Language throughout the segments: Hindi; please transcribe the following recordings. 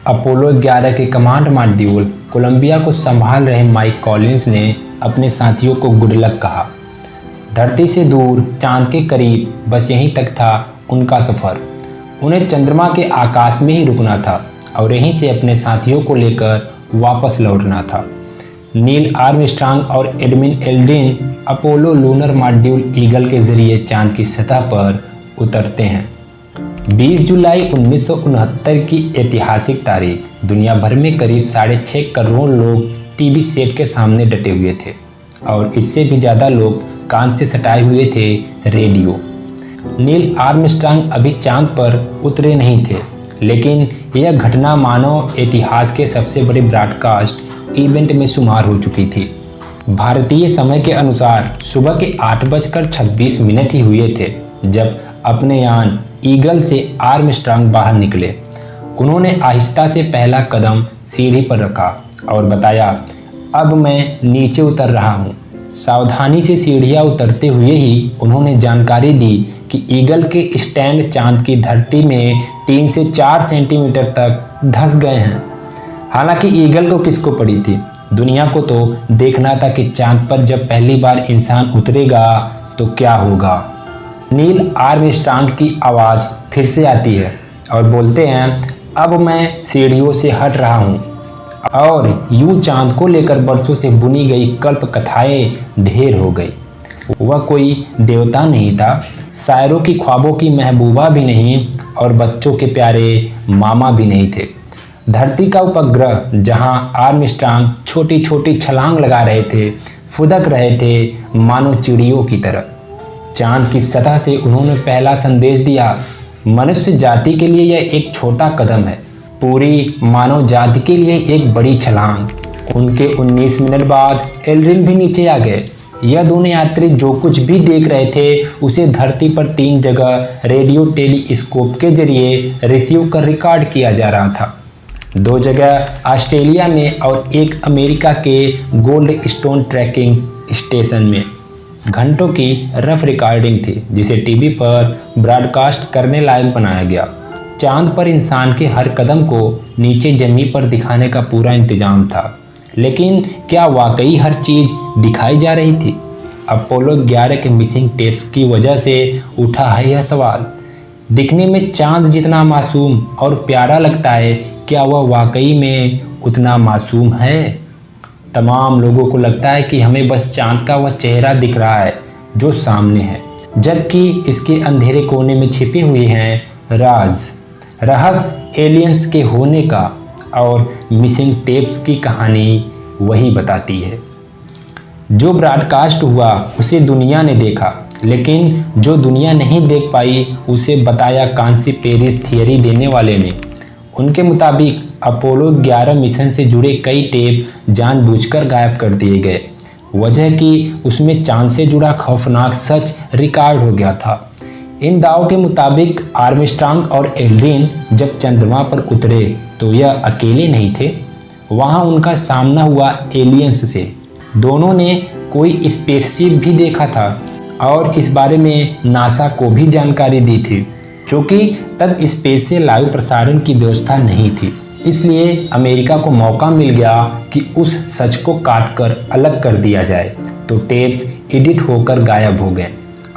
अपोलो 11 के कमांड मॉड्यूल कोलंबिया को संभाल रहे माइक कॉलिंस ने अपने साथियों को गुड लक कहा। धरती से दूर चांद के करीब बस यहीं तक था उनका सफ़र। उन्हें चंद्रमा के आकाश में ही रुकना था और यहीं से अपने साथियों को लेकर वापस लौटना था। नील आर्मस्ट्रांग और Edwin Aldrin Apollo lunar module eagle के जरिए चांद की सतह पर उतरते हैं। 20 जुलाई 1969 की ऐतिहासिक तारीख। दुनिया भर में करीब 6.5 करोड़ लोग टीवी सेट के सामने डटे हुए थे और इससे भी ज़्यादा लोग कान से सटाए हुए थे रेडियो। नील आर्मस्ट्रांग अभी चांद पर उतरे नहीं थे, लेकिन यह घटना मानव इतिहास के सबसे बड़े ब्रॉडकास्ट इवेंट में शुमार हो चुकी थी। भारतीय समय के अनुसार सुबह के 8:26 ही हुए थे जब अपने यान ईगल से आर्मस्ट्रांग बाहर निकले। उन्होंने आहिस्ता से पहला कदम सीढ़ी पर रखा और बताया, अब मैं नीचे उतर रहा हूँ। सावधानी से सीढ़ियाँ उतरते हुए ही उन्होंने जानकारी दी कि ईगल के स्टैंड चांद की धरती में 3 से 4 सेंटीमीटर तक धंस गए हैं। हालांकि ईगल को किसको पड़ी थी? दुनिया को तो देखना था कि चांद पर जब पहली बार इंसान उतरेगा तो क्या होगा। नील आर्मस्ट्रांग की आवाज़ फिर से आती है और बोलते हैं, अब मैं सीढ़ियों से हट रहा हूँ। और यूं चांद को लेकर बरसों से बुनी गई कल्प कथाएं ढेर हो गई। वह कोई देवता नहीं था, शायरों की ख्वाबों की महबूबा भी नहीं और बच्चों के प्यारे मामा भी नहीं थे। धरती का उपग्रह जहां आर्मस्ट्रांग छोटी छोटी छलांग लगा रहे थे, फुदक रहे थे मानो चिड़ियों की तरह। चांद की सतह से उन्होंने पहला संदेश दिया, मनुष्य जाति के लिए यह एक छोटा कदम है, पूरी मानव जाति के लिए एक बड़ी छलांग। उनके 19 मिनट बाद एल्ड्रिन भी नीचे आ गए। यह दोनों यात्री जो कुछ भी देख रहे थे उसे धरती पर 3 जगह रेडियो टेलीस्कोप के जरिए रिसीव कर रिकॉर्ड किया जा रहा था। 2 जगह ऑस्ट्रेलिया में और एक अमेरिका के गोल्ड स्टोन ट्रैकिंग स्टेशन में। घंटों की रफ रिकॉर्डिंग थी जिसे टीवी पर ब्रॉडकास्ट करने लायक बनाया गया। चांद पर इंसान के हर कदम को नीचे ज़मीन पर दिखाने का पूरा इंतजाम था, लेकिन क्या वाकई हर चीज़ दिखाई जा रही थी? अपोलो 11 के मिसिंग टेप्स की वजह से उठा है यह सवाल। दिखने में चांद जितना मासूम और प्यारा लगता है, क्या वह वाकई में उतना मासूम है? तमाम लोगों को लगता है कि हमें बस चांद का वह चेहरा दिख रहा है जो सामने है, जबकि इसके अंधेरे कोने में छिपे हुए हैं रहस्य एलियंस के होने का। और मिसिंग टेप्स की कहानी वही बताती है। जो ब्रॉडकास्ट हुआ उसे दुनिया ने देखा, लेकिन जो दुनिया नहीं देख पाई उसे बताया कांसी पेरिस थियरी देने वाले ने। उनके मुताबिक अपोलो 11 मिशन से जुड़े कई टेप जानबूझकर गायब कर दिए गए, वजह कि उसमें चांद से जुड़ा खौफनाक सच रिकॉर्ड हो गया था। इन दावों के मुताबिक आर्मस्ट्रांग और एल्ड्रिन जब चंद्रमा पर उतरे तो यह अकेले नहीं थे, वहां उनका सामना हुआ एलियंस से। दोनों ने कोई स्पेसशिप भी देखा था और इस बारे में नासा को भी जानकारी दी थी, क्योंकि तब स्पेस से लाइव प्रसारण की व्यवस्था नहीं थी। इसलिए अमेरिका को मौका मिल गया कि उस सच को काटकर अलग कर दिया जाए। तो टेप्स एडिट होकर गायब हो गए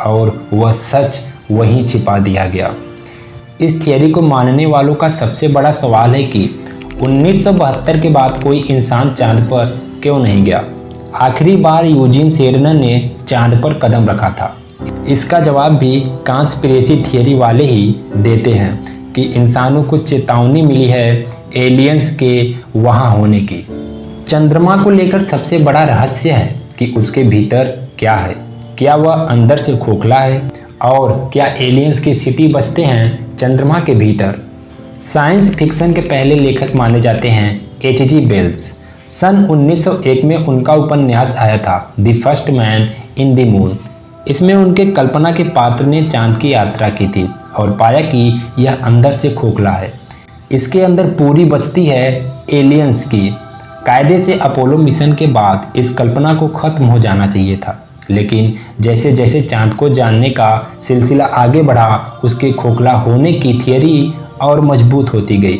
और वह सच वहीं छिपा दिया गया। इस थियरी को मानने वालों का सबसे बड़ा सवाल है कि 1972 के बाद कोई इंसान चांद पर क्यों नहीं गया? आखिरी बार यूजीन सेरनन ने चांद पर कदम रखा था। इसका जवाब भी कॉन्स्पिरेसी थियरी वाले ही देते हैं कि इंसानों को चेतावनी मिली है एलियंस के वहां होने की। चंद्रमा को लेकर सबसे बड़ा रहस्य है कि उसके भीतर क्या है। क्या वह अंदर से खोखला है? और क्या एलियंस की सिटी बसते हैं चंद्रमा के भीतर? साइंस फिक्शन के पहले लेखक माने जाते हैं H.G. वेल्स। सन 1901 में उनका उपन्यास आया था the first man in the moon. इसमें उनके कल्पना के पात्र ने चांद की यात्रा की थी और पाया कि यह अंदर से खोखला है। इसके अंदर पूरी बस्ती है एलियंस की। कायदे से अपोलो मिशन के बाद इस कल्पना को खत्म हो जाना चाहिए था, लेकिन जैसे जैसे चांद को जानने का सिलसिला आगे बढ़ा, उसके खोखला होने की थियरी और मजबूत होती गई।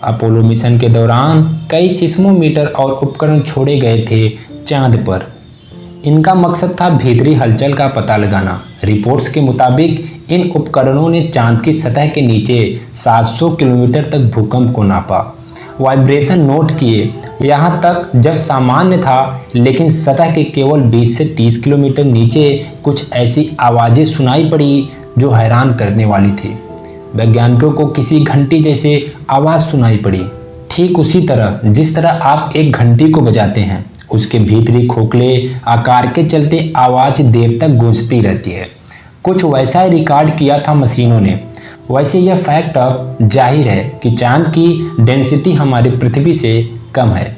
अपोलो मिशन के दौरान कई सिस्मोमीटर और उपकरण छोड़े गए थे चांद पर। इनका मकसद था भीतरी हलचल का पता लगाना। रिपोर्ट्स के मुताबिक इन उपकरणों ने चांद की सतह के नीचे 700 किलोमीटर तक भूकंप को नापा, वाइब्रेशन नोट किए, यहाँ तक जब सामान्य था, लेकिन सतह के केवल 20 से 30 किलोमीटर नीचे कुछ ऐसी आवाज़ें सुनाई पड़ी जो हैरान करने वाली थी। वैज्ञानिकों को किसी घंटी जैसे आवाज़ सुनाई पड़ी, ठीक उसी तरह जिस तरह आप एक घंटी को बजाते हैं। उसके भीतरी खोखले आकार के चलते आवाज़ देर तक गूंजती रहती है। कुछ वैसा ही रिकॉर्ड किया था मशीनों ने। वैसे यह फैक्ट अब जाहिर है कि चांद की डेंसिटी हमारी पृथ्वी से कम है।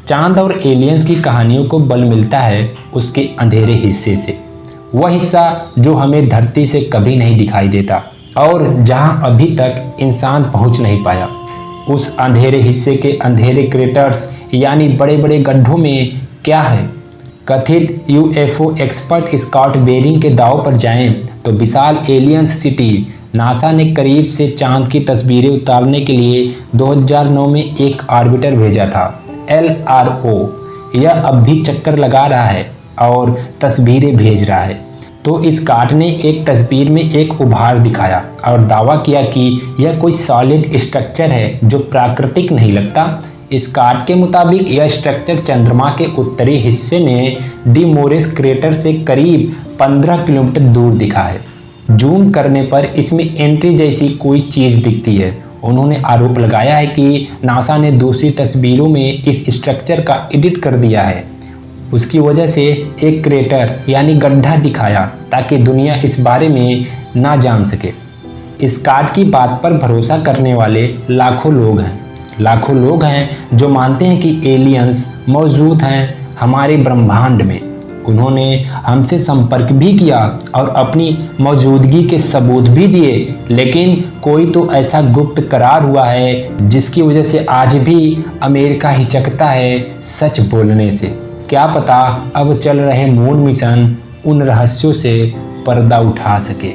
चांद और एलियंस की कहानियों को बल मिलता है उसके अंधेरे हिस्से से, वह हिस्सा जो हमें धरती से कभी नहीं दिखाई देता और जहां अभी तक इंसान पहुंच नहीं पाया। उस अंधेरे हिस्से के अंधेरे क्रेटर्स यानी बड़े बड़े गड्ढों में क्या है? कथित यूएफओ एक्सपर्ट स्कॉट बेरिंग के दाव पर जाएं तो विशाल एलियंस सिटी नासा ने करीब से चांद की तस्वीरें उतारने के लिए 2009 में एक ऑर्बिटर भेजा था, LRO। यह अब भी चक्कर लगा रहा है और तस्वीरें भेज रहा है। तो स्कॉट ने एक तस्वीर में एक उभार दिखाया और दावा किया कि यह कोई सॉलिड स्ट्रक्चर है जो प्राकृतिक नहीं लगता। स्कॉट के मुताबिक यह स्ट्रक्चर चंद्रमा के उत्तरी हिस्से में डिमोरिस क्रेटर से करीब 15 किलोमीटर दूर दिखा है। जूम करने पर इसमें एंट्री जैसी कोई चीज़ दिखती है। उन्होंने आरोप लगाया है कि नासा ने दूसरी तस्वीरों में इस स्ट्रक्चर का एडिट कर दिया है। उसकी वजह से एक क्रेटर यानी गड्ढा दिखाया ताकि दुनिया इस बारे में ना जान सके। स्कॉट की बात पर भरोसा करने वाले लाखों लोग हैं जो मानते हैं कि एलियंस मौजूद हैं हमारे ब्रह्मांड में। उन्होंने हमसे संपर्क भी किया और अपनी मौजूदगी के सबूत भी दिए, लेकिन कोई तो ऐसा गुप्त करार हुआ है जिसकी वजह से आज भी अमेरिका हिचकता है सच बोलने से। क्या पता अब चल रहे मून मिशन उन रहस्यों से पर्दा उठा सके।